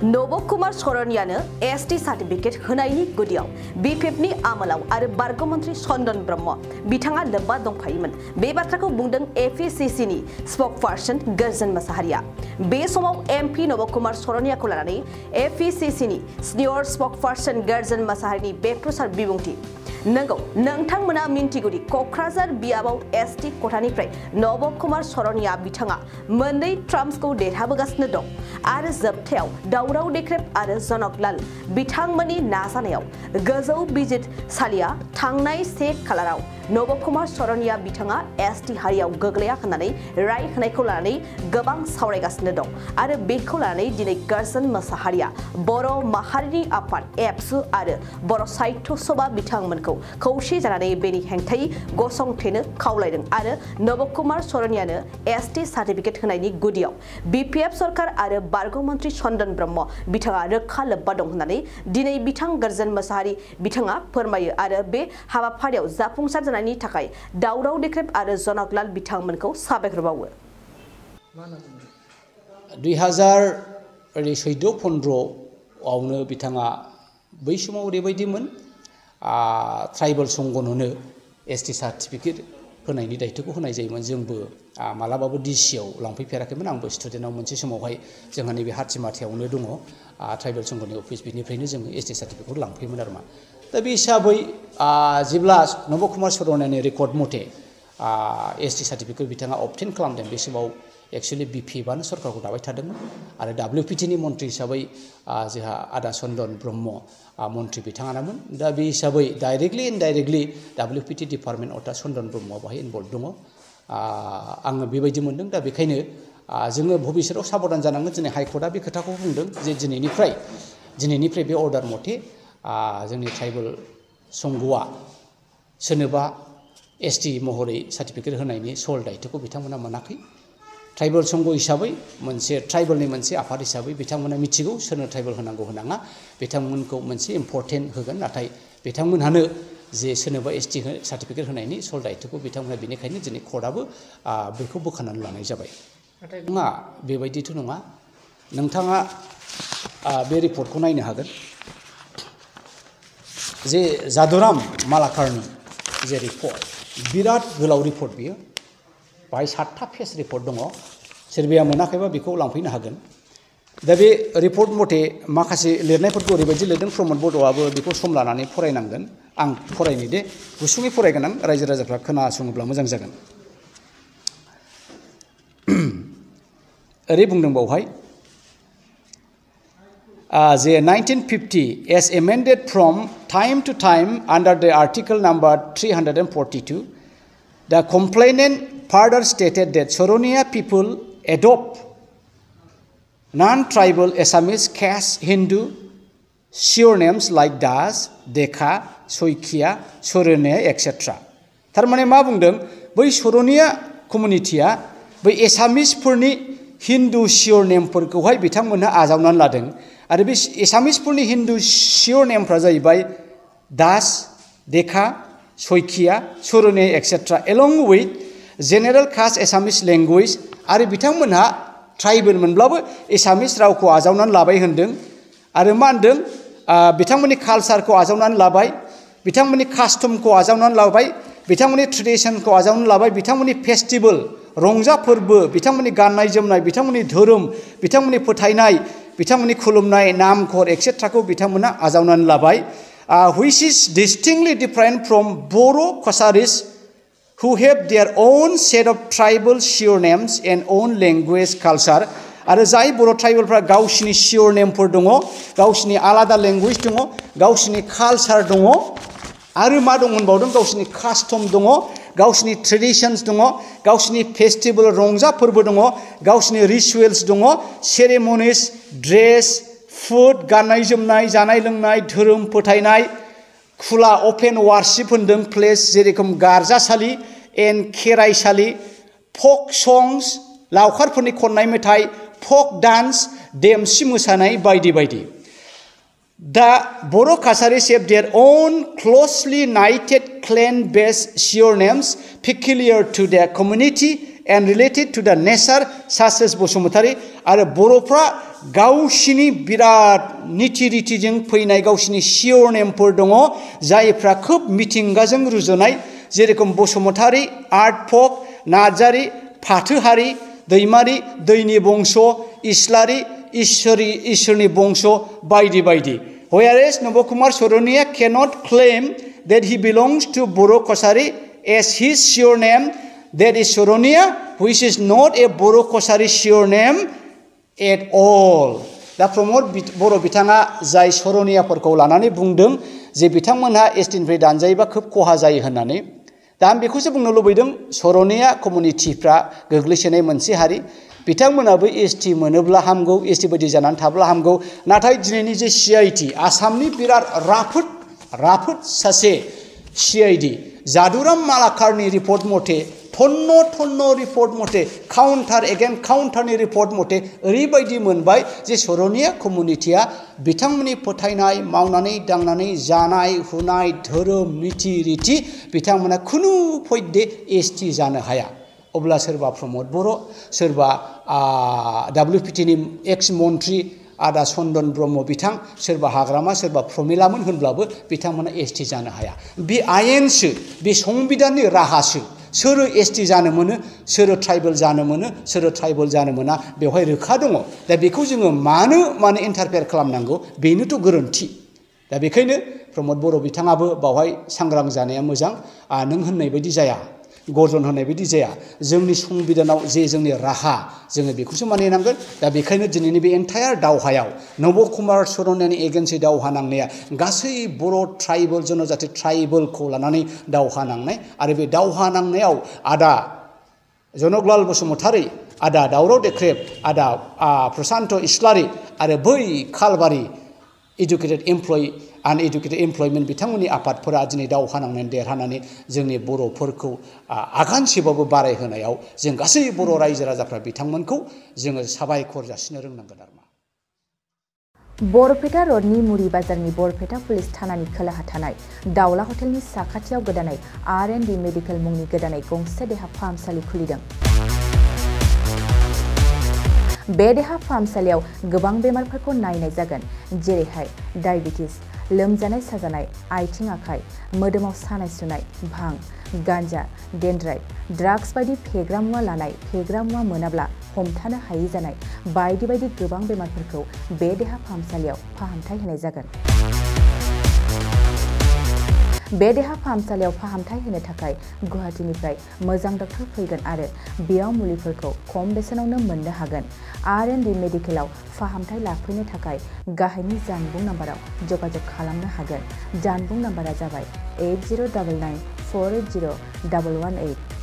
नब'क सरनियानो ST certificate होनायनि गुदियाव बीपीएफनि आमोलाव आरो बारग' मन्त्रि चन्दन ब्रह्म बिथाङा लोब्बा दंफायोमोन। बे बाथ्राखौ बुंदों APCCनि स्प'कपार्सन गोर्जोन मोसाहारिया। बे समाव MP नब'क सरनियाखौ लानानै APCCनि सिनियर स्प'कपार्सन गोर्जोन मोसाहारिनि बेखेवसार बिबुंथि। नंगौ नोंथांमोना मिन्थिगौदि क'क्राझार बियाबाव एसटी खथानिफ्राय नब'क सरनिया बिथाङा मोननै ट्राम्सखौ देरहाबोगासिनो दं आरो जोबथायाव दावराव देख्रेब आरो जनकलाल बिथांमोननि नाजानायाव गोजौ बिजिरसालिया थांनाय 1 खालाराव नब'क सरनिया बिथाङा एसटी हारियाव गोग्लैया होननानै राय होनायखौ लानानै गोबां सावरायगासिनो दं आरो बेखौ लानानै दिनै गोर्जोन मोसाहारिया बर' माहारिनि आफाद एबसु आरो बर' साहित्य सभा बिथांमोनखौ खौसे जानानै बेनि हेंथायै गसंथेनो खावलायदों आरो नब'क सरनियानो एसटी सार्टिफिकेट होनायनि गुदियाव बीपीएफ सरकार आरो बारग' मन्त्रि चन्दन ब्रह्म बिथाङा रोखा लोब्बा दं होननानै दिनै बिथां गोर्जोन मोसाहारि बिथाङा फोरमायो आरो बे हाबाफारियाव जाफुंसार जानायनि थाखाय दावराव देख्रेब आरो जनकलाल बिथांमोनखौ साबायखर बावो। 2014 आवनो बिथाङा बै समाव ओरैबायदिमोन ट्राइबल संगननो एसटी सार्टिफिकेट होनायनि दायित्वखौ होनाय जायोमोन। जोंबो मालाबाबो डिसिआव लांफैफेराखैमोन। आंबो स्टुडेन्टआव मोनसे समावहाय जोंहा नैबे हाथिमाथियावनो दङ ट्राइबल संगनि अफिस, बिनिफ्रायनो जोङो एसटी सार्टिफिकेटखौ लांफैयोमोन आरो मा। दा बे हिसाबै जेब्ला नब'क सरनियानि रेकर्ड मथे एसटी सार्टिफिकेट बिथाङा अबटेन खालामदों, बे समाव एक्चुअलि बीपीएफआनो सरकारखौ दाबाय थादोंमोन आरो WPTनि मन्त्रि हिसाबै जोंहा आदा चन्दन ब्रह्म मन्त्रि बिथाङानोमोन। दा बे हिसाबै डाइरेक्टलि इनडाइरेक्टलि WPT डिपार्टमेन्ट अथा चन्दन ब्रह्मआ बाहाय इनभल्भ दङ। आङो बेबायदि मोनदों। दा बेखायनो जोङो भबिष्यताव साबधान जानांगोन। दिनै हाइकर्टआ बे खोथाखौ बुंदों जे दिनैनिफ्राय बे अर्डार मथे जोंनि ट्राइबल संघआ सोरनोबा एसटी महरै सार्टिफिकेट होनायनि सल दायित्वखौ बिथांमोना मोनाखै। ट्राइबल संघ हिसाबै मोनसे ट्राइबलनि मोनसे आफाद हिसाबै बिथांमोना मिथिगौ सोरनो ट्राइबल होनांगौ होनाङा, बिथांमोनखौ मोनसे इम्परटेन्ट होगोन। नाथाय बिथांमोनहानो जे सोरनोबा एसटी सार्टिफिकेट होनायनि सल दायित्वखौ बिथांमोना, बेनिखायनो दिनै कर्टआबो बेखौ बोखारनानै लानाय जाबाय। नाथाय नङा, बेबायदिथ' नङा। नोंथाङा बे रिपर्टखौ नायनो हागोन जे जादुराम मालाकारनि जे रिपर्ट, बिराद गोलाव रिपर्ट बियो। बाहाय 7था पेज रिपर्ट दङ। सोरबाया मोनाखैबा बेखौ लांफैनो हागोन। दा बे रिपर्ट मथे माखासे लिरनायफोरखौ ओरैबायदि लिरदों, प्रमद बर'आबो बेखौ सम लानानै फरायनांगोन। आं फरायनि दे, गुसुङै फरायगोन आं, रायजो राजाफ्रा खोनासङोब्ला मोजां जागोन। ओरै बुंदों बावहाय जे 1950 as amended from time to time under the article number 342, the complainant further stated that Soronia people adopt non-tribal Assamese caste Hindu surnames like Das, Dekha, Soikia, Soronia, etc. थारमाने मा बुंदों, बै सरनिया कमिउनिटिया बै एसामिसफोरनि हिन्दु सियरनेमफोरखौहाय बिथांमोनहा आजावनानै लादों आरो बे एसामिसफोरनि हिन्दु सियरनेमफ्रा जाहैबाय दास, देखा, Saikia, Sarania, etc. along with general caste Assamese language आरो बिथांमोनहा ट्राइबेल मोनब्लाबो एसामिस रावखौ आजावनानै लाबाय होनदों आरो मा होनदों, बिथांमोननि कालचारखौ आजावनानै लाबाय, बिथांमोननि कास्टमखौ आजावनानै लाबाय, बिथांमोननि ट्रेडिशनखौ आजावनानै लाबाय, बिथांमोननि फेस्टिभेल रंजा फोरबो, बिथांमोननि गाननाय जोमनाय, बिथांमोननि धोरोम, बिथांमोननि फोथायनाय, बिथांमोननि खुलुमनाय, नामखर एक्सेट्राखौ बिथांमोना आजावनानै लाबाय, which is distinctly different from Boro Kosaris who have their own set of tribal surnames and own language culture. आरो जाय बर' ट्राइबेलफ्रा गावसिनि सियरनेमफोर दङ, गावसिनि आलादा लेंगुवेज दङ, गावसिनि कालचार दङ आरो मा दं होनबावदों, गावसिनि कास्टम दङ, गावसिनि ट्रेडिशन्स दङ, गावसिनि फेस्टिभेल रंजा फोरबो दङ, गावसिनि रिचुवेल्स दङ, सेरेमनिस, ड्रेस, फुड, गाननाय जोमनाय, जानाय लोंनाय, धोरोम फोथायनाय, खुला अपेन वारशिप होनदों प्लेस, जेरेखम गारजासालि एन्ड खेराइसालि, फक संग्स, लावखारफोरनि खननाय मेथाइ, फक डान्स, देमसि मोसानाय बायदि बायदि। The Boro Kasaris have their own closely knitted clan-based surnames peculiar to their community and related to the nature such as Bosumutari. आरो बर'फ्रा गावसिनि बिराद नीति रीतिजों फैनाय गावसिनि सियर नेमफोर दङ जायफ्रा खोब मिथिंगाजों रुजुनाय जेरखम बसुमतारी आर्ट फक नार्जारी फाथोहारि दैमारी दैनि बंश इस्लारि इसोरनि बंश बायदि बायदि whereas नबकुमार Sarania cannot claim that he belongs to Boro Kosari as his sure name that is Soronia which is not a Boro Kosari sure name at all दा प्रमोद बर' बिथाङा जाय सरनियाफोरखौ लानानै बुंदों जे बिथांमोनहा एसटिनिफ्राय दानजायोबा खोब खहा जायो होननानै दा आं बेखौसो बुंनो लुबैदों सरनिया कमिउनिटिफ्रा गोग्लैसोनाय मोनसे हारि बिथांमोनाबो एसटि मोनोब्ला हामगौ एसटि बायदि जानानै थाब्ला हामगौ नाथाय दिनैनि जे सिआइटि आसामनि बिराद राफोद सासे सिआइडि जादुराम मालाकारनि रिपर्ट मथे थन्न रिपर्ट मथे काउन्टार एगेन काउन्टारनि रिपर्ट मथे ओरैबायदि मोनबाय जे सरनिया कमिउनिटिया बिथांमोननि फोथायनाय मावनानै दांनानै जानाय हुनाय धोरोम नीति रीति बिथांमोना खुनु फैदे एसटि जानो हाया अब्ला सोरबा प्रमोद बर' सोरबा WPTनि एक्स मन्त्रि आदा चन्दन ब्रह्म बिथां सोरबा हाग्रामा सोरबा प्रमिलामोन होनब्लाबो बिथांमोना एसटि जानो हाया बे आयेनसो बे संबिधाननि राहासो सोर एसटि जानो मोनो सोर ट्राइबेल जानो मोनो सोर ट्राइबेल जानो मोना बेवहाय रोखा दङ दा बेखौ जोङो मानो इन्टारफेयार खालामनांगौ बेनोथ' गोरोन्थि दा बेखायनो प्रमोद बर' बिथाङाबो बावहाय सांग्रां जानाया मोजां नों होननाय बायदि जाया गर्जन होनाय बायदि जाया जोंनि संबिधानाव जे जोंनि राहा जोङो बेखौसो मानिनांगोन दा बेखायनो दिनैनि बे एन्टायार दावहायाव नबकुमार सरनियानि एगेन्सै दावहा नांनाया गासै बर' ट्राइबेल जनजाति ट्राइबेलखौ लानानै दावहा नांनाय आरो बे दावहा नांनायाव आदा जनकलाल बसुमतारी आदा दावराव देख्रेब आदा प्रसान्त इस्लारि आरो बै खालबारि एडुकेटेड एमप्लय आनएडुकेटेड एमप्लयमेन्ट बिथांमोननि आफादफोरा दिनै दावहा नांनानै देरहानानै जोंनि बर'फोरखौ आगानसेबाबो बारायहोनायाव जों गासै बर' रायजो राजाफ्रा बिथांमोनखौ जोङो साबायखर जासिनो रोंनांगोन आरो बरपेटा रडनि मुरि बाजारनि बरपेटा पुलिस थानानि खोलाहा थानाय दावला हटेलनि साखाथियाव गोदानै R&D मेडिकेल मुंनि गोदानै गंसे देहा फाहामसालि खुलिदों बे देहा फाहामसालियाव गोबां बेमारफोरखौ नायनाय जागोन जेरैहाय डायबिटिस लोमजानाय साजानाय आथिं आखाइ मोदोमाव सानाय सुनाय भां गान्जा डेन्ड्राइट ड्राग्स बायदि फेग्रा मुवा लानाय फेग्रा मुवा मोनाब्ला हमथानो हायै जानाय बायदि बायदि गोबां बेमारफोरखौ बे देहा फाहामसालियाव फाहामथाय होनाय जागोन बे देहा फाहामसालियाव फाहामथाय होनो थाखाय गुवाहाटीनिफ्राय मोजां डक्टर फैगोन आरो बेयाव मुलिफोरखौ खम बेसेनावनो मोननो हागोन R&D मेडिकेलाव फाहामथाय लाफैनो थाखाय गाहायनि जानबुं नाम्बाराव जगाजग खालामनो हागोन जानबुं नाम्बारा जाबाय 8099480118